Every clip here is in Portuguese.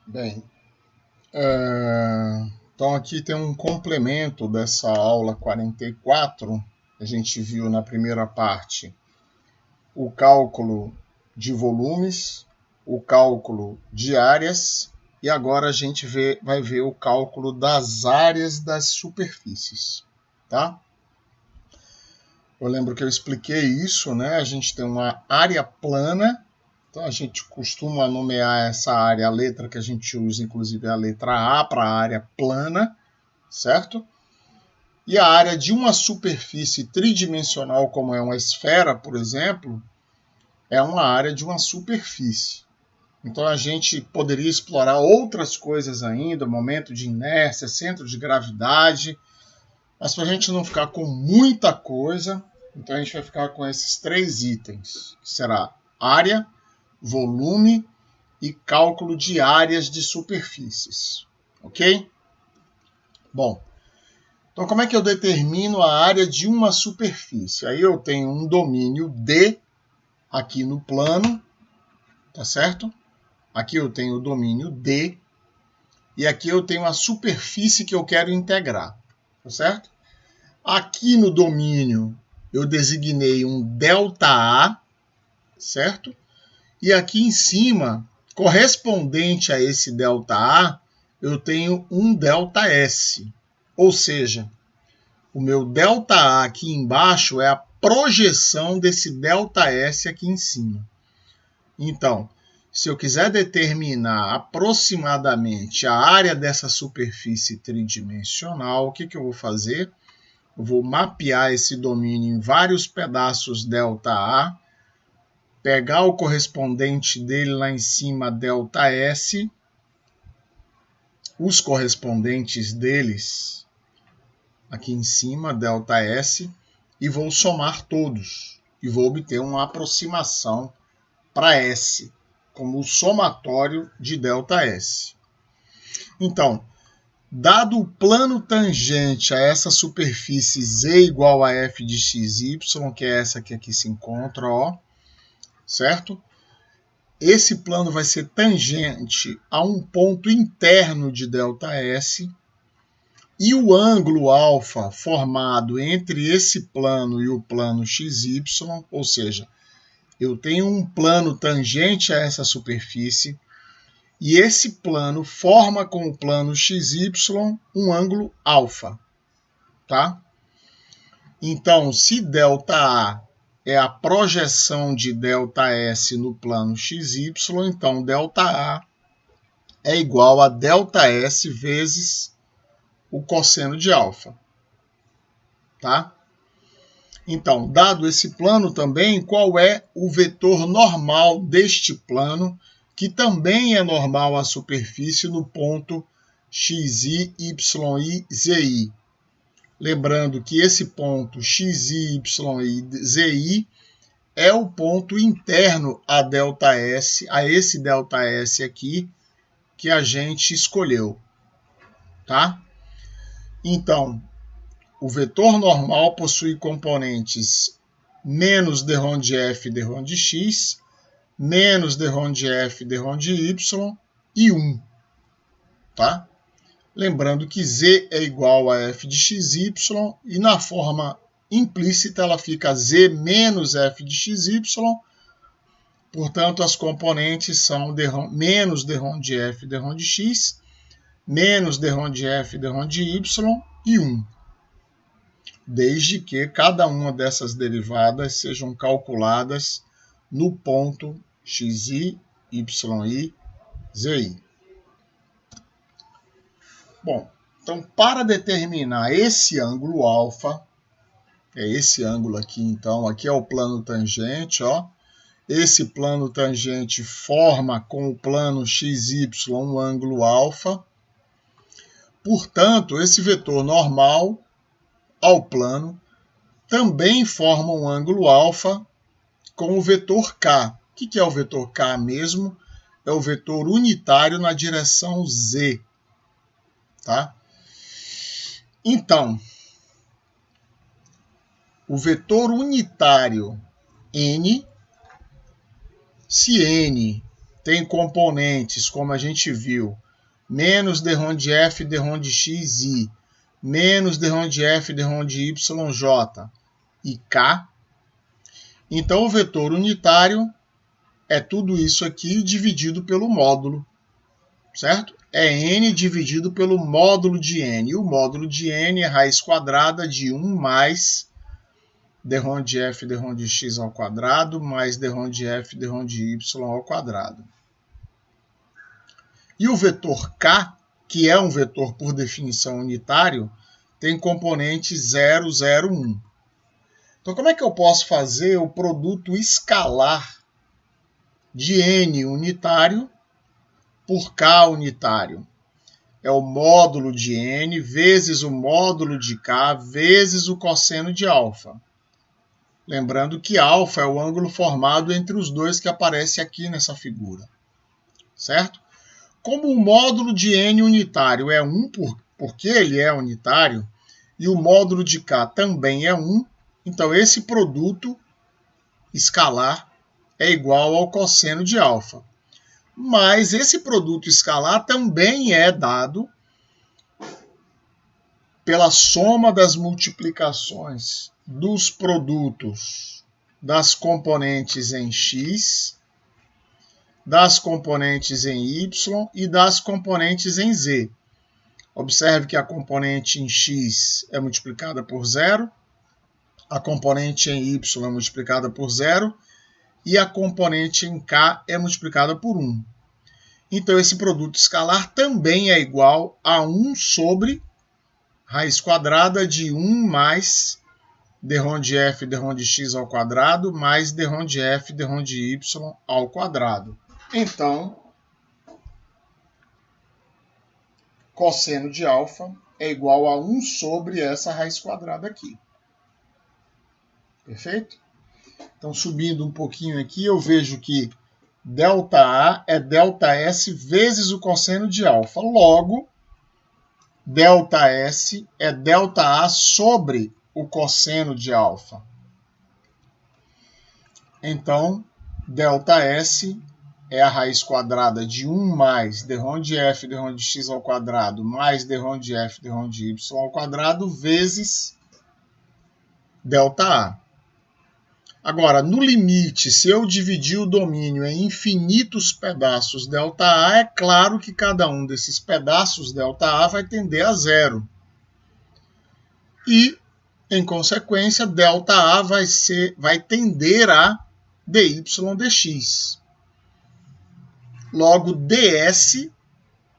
Bem, então aqui tem um complemento dessa aula 44. A gente viu na primeira parte o cálculo de volumes, o cálculo de áreas e agora a gente vai ver o cálculo das áreas das superfícies, tá? Eu lembro que eu expliquei isso, né? A gente tem uma área plana. Então a gente costuma nomear essa área, a letra que a gente usa, inclusive, é a letra A para a área plana, certo? E a área de uma superfície tridimensional, como é uma esfera, por exemplo, é uma área de uma superfície. Então a gente poderia explorar outras coisas ainda, momento de inércia, centro de gravidade, mas para a gente não ficar com muita coisa, então a gente vai ficar com esses 3 itens, que será área, volume e cálculo de áreas de superfícies, ok? Bom, então como é que eu determino a área de uma superfície? Aí eu tenho um domínio D aqui no plano, tá certo? Aqui eu tenho o domínio D e aqui eu tenho a superfície que eu quero integrar, tá certo? Aqui no domínio eu designei um ΔA, certo? E aqui em cima, correspondente a esse ΔA, eu tenho um ΔS. Ou seja, o meu ΔA aqui embaixo é a projeção desse ΔS aqui em cima. Então, se eu quiser determinar aproximadamente a área dessa superfície tridimensional, o que eu vou fazer? Eu vou mapear esse domínio em vários pedaços ΔA, pegar o correspondente dele lá em cima, ΔS, os correspondentes deles aqui em cima, ΔS, e vou somar todos. E vou obter uma aproximação para S, como o somatório de ΔS. Então, dado o plano tangente a essa superfície Z igual a f de xy, que é essa que aqui se encontra, ó, certo? Esse plano vai ser tangente a um ponto interno de ΔS e o ângulo alfa formado entre esse plano e o plano XY, ou seja, eu tenho um plano tangente a essa superfície e esse plano forma com o plano XY um ângulo alfa, tá? Então, se ΔA é a projeção de ΔS no plano XY, então ΔA é igual a ΔS vezes o cosseno de alfa, tá? Então, dado esse plano também, qual é o vetor normal deste plano, que também é normal à superfície no ponto xi, yi, zi. Lembrando que esse ponto xi, y, zi é o ponto interno a ΔS, a esse ΔS aqui que a gente escolheu, tá? Então, o vetor normal possui componentes menos d de f, d de x, menos d de f, d de y e 1, tá? Lembrando que z é igual a f de xy e na forma implícita ela fica z menos f de xy, portanto as componentes são menos d de f, d de x, menos d de f, d de y e 1. Desde que cada uma dessas derivadas sejam calculadas no ponto xi, yi, zi. Bom, então para determinar esse ângulo alfa, é esse ângulo aqui então, aqui é o plano tangente, ó. Esse plano tangente forma com o plano xy um ângulo alfa. Portanto, esse vetor normal ao plano também forma um ângulo alfa com o vetor k. O que é o vetor k mesmo? É o vetor unitário na direção z, tá? Então, o vetor unitário n, se n tem componentes, como a gente viu, menos derrom de f, derrom de x, i, menos derrom de f, derrom de y, j e k. Então, o vetor unitário é tudo isso aqui dividido pelo módulo, certo? É n dividido pelo módulo de n. E o módulo de n é raiz quadrada de 1 mais derrom de f, derrom de x ao quadrado, mais derrom de f, derrom de y ao quadrado. E o vetor k, que é um vetor por definição unitário, tem componente 0, 0, 1. Então, como é que eu posso fazer o produto escalar de n unitário por k unitário? É o módulo de n vezes o módulo de k vezes o cosseno de alfa. Lembrando que alfa é o ângulo formado entre os dois que aparece aqui nessa figura, certo? Como o módulo de n unitário é 1, porque ele é unitário, e o módulo de k também é 1, então esse produto escalar é igual ao cosseno de alfa. Mas esse produto escalar também é dado pela soma das multiplicações dos produtos das componentes em x, das componentes em y e das componentes em z. Observe que a componente em x é multiplicada por 0, a componente em y é multiplicada por 0 e a componente em k é multiplicada por 1. Então, esse produto escalar também é igual a 1 sobre raiz quadrada de 1 mais derrom de f, derrom de x ao quadrado, mais derrom de f, derrom de y ao quadrado. Então, cosseno de alfa é igual a 1 sobre essa raiz quadrada aqui. Perfeito? Então, subindo um pouquinho aqui, eu vejo que ΔA é ΔS vezes o cosseno de alfa. Logo, ΔS é ΔA sobre o cosseno de alfa. Então, ΔS é a raiz quadrada de 1 mais derrom de f, derrom de x ao quadrado, mais derrom de f, derrom de y ao quadrado, vezes ΔA. Agora, no limite, se eu dividir o domínio em infinitos pedaços ΔA, é claro que cada um desses pedaços ΔA vai tender a zero. E, em consequência, ΔA vai tender a dy dx. Logo, ds,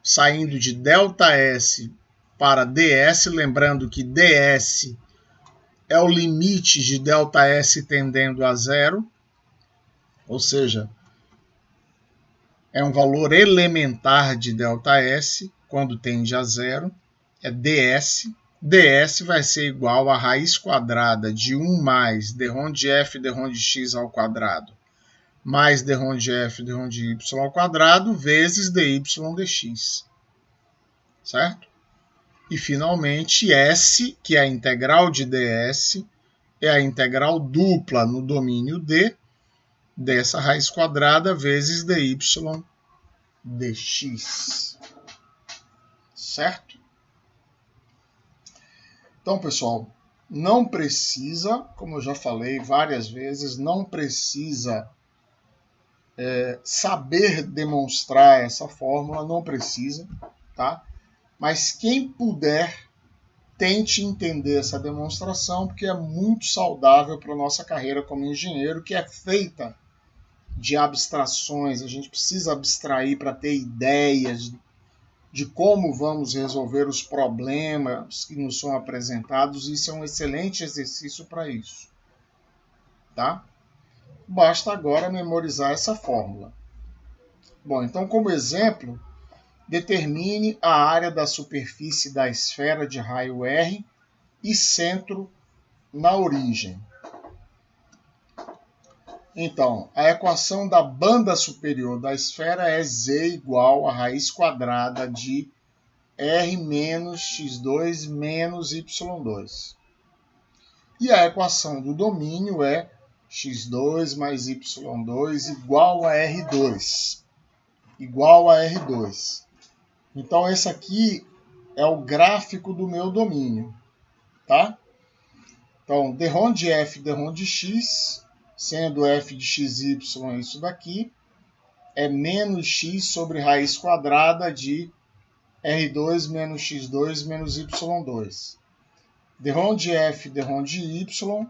saindo de ΔS para ds, lembrando que ds é o limite de ΔS tendendo a zero, ou seja, é um valor elementar de ΔS quando tende a zero, é ds. ds vai ser igual a raiz quadrada de 1 mais derrom de f, derrom de x ao quadrado, mais derrom de f, derrom de y ao quadrado, vezes dy dx. Certo? E, finalmente, S, que é a integral de ds, é a integral dupla no domínio D dessa raiz quadrada vezes dy dx. Certo? Então, pessoal, não precisa, como eu já falei várias vezes, não precisa saber demonstrar essa fórmula, não precisa, tá? Mas quem puder, tente entender essa demonstração, porque é muito saudável para a nossa carreira como engenheiro, que é feita de abstrações. A gente precisa abstrair para ter ideias de como vamos resolver os problemas que nos são apresentados. Isso é um excelente exercício para isso. Tá? Basta agora memorizar essa fórmula. Bom, então, como exemplo, determine a área da superfície da esfera de raio R e centro na origem. Então, a equação da banda superior da esfera é z igual a raiz quadrada de R menos x2 menos y2. E a equação do domínio é x2 mais y2 igual a R2. igual a R2. Então, esse aqui é o gráfico do meu domínio, tá? Então, derrom de f, derrom de x, sendo f de xy isso daqui, é menos x sobre raiz quadrada de R2 menos x2 menos y2. Derrom de f, derrom de y,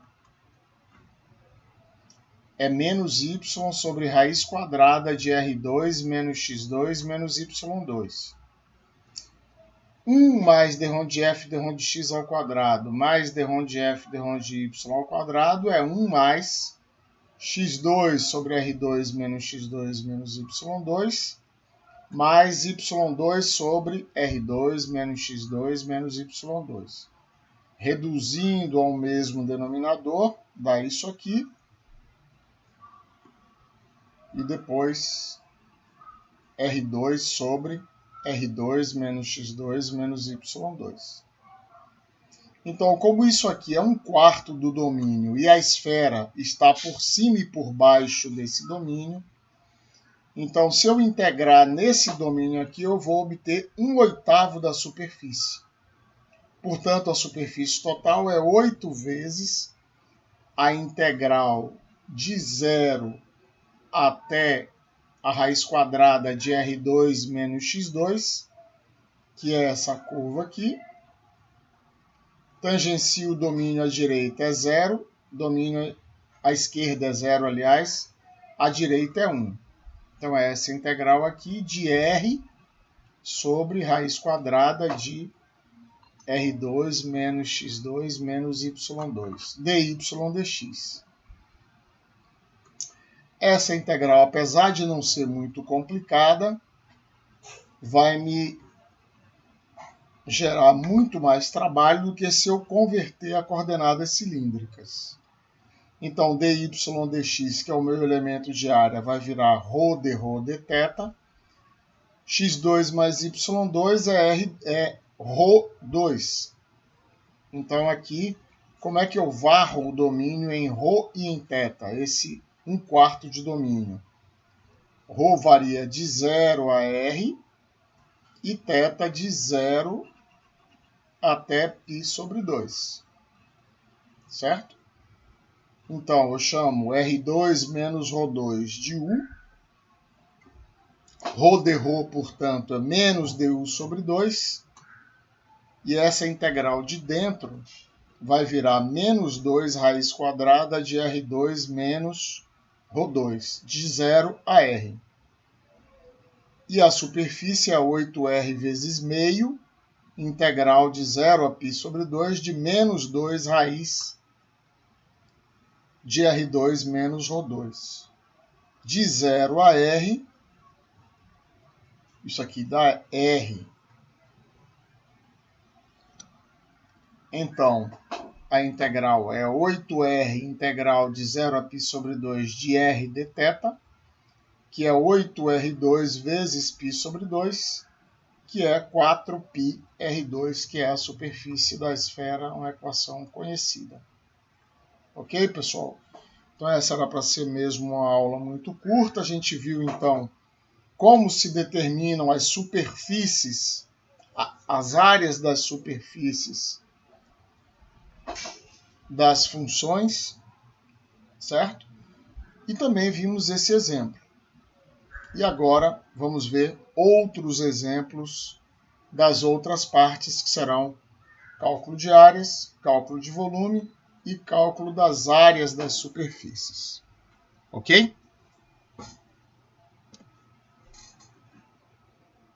é menos y sobre raiz quadrada de R2 menos x2 menos y2. 1 mais derrom de f, derrom de x ao quadrado, mais derrom de f, derrom de y ao quadrado, é 1 mais x2 sobre R2 menos x2 menos y2, mais y2 sobre R2 menos x2 menos y2. Reduzindo ao mesmo denominador, dá isso aqui. E depois R2 sobre R2 menos x2 menos y2. Então, como isso aqui é 1/4 do domínio e a esfera está por cima e por baixo desse domínio, então se eu integrar nesse domínio aqui, eu vou obter 1/8 da superfície. Portanto, a superfície total é 8 vezes a integral de 0 até a raiz quadrada de R2 menos x2, que é essa curva aqui. Tangencia o domínio à direita é 0, domínio à esquerda é 0, aliás, à direita é 1. Então, é essa integral aqui de R sobre raiz quadrada de R2 menos x2 menos y2, dy dx. Essa integral, apesar de não ser muito complicada, vai me gerar muito mais trabalho do que se eu converter a coordenadas cilíndricas. Então, dy dx, que é o meu elemento de área, vai virar ρ de θ. x2 mais y2 é ρ2. Então, aqui, como é que eu varro o domínio em ρ e em θ? Esse 1/4 de domínio. Ρ varia de 0 a R e θ de 0 até π sobre 2. Certo? Então, eu chamo R2 menos ρ2 de U. Ρ de ρ, portanto, é menos du sobre 2. E essa integral de dentro vai virar menos 2 raiz quadrada de R2 menos ρ2, de 0 a R. E a superfície é 8R vezes meio, integral de 0 a π sobre 2, de menos 2 raiz de R2 menos ρ2. De 0 a R, isso aqui dá R. Então, a integral é 8R integral de 0 a π sobre 2 de R de θ, que é 8R2 vezes π sobre 2, que é 4πr2, que é a superfície da esfera, uma equação conhecida. Ok, pessoal? Então, essa era para ser mesmo uma aula muito curta. A gente viu, então, como se determinam as superfícies, as áreas das superfícies das funções, certo? E também vimos esse exemplo. E agora vamos ver outros exemplos das outras partes, que serão cálculo de áreas, cálculo de volume e cálculo das áreas das superfícies. Ok?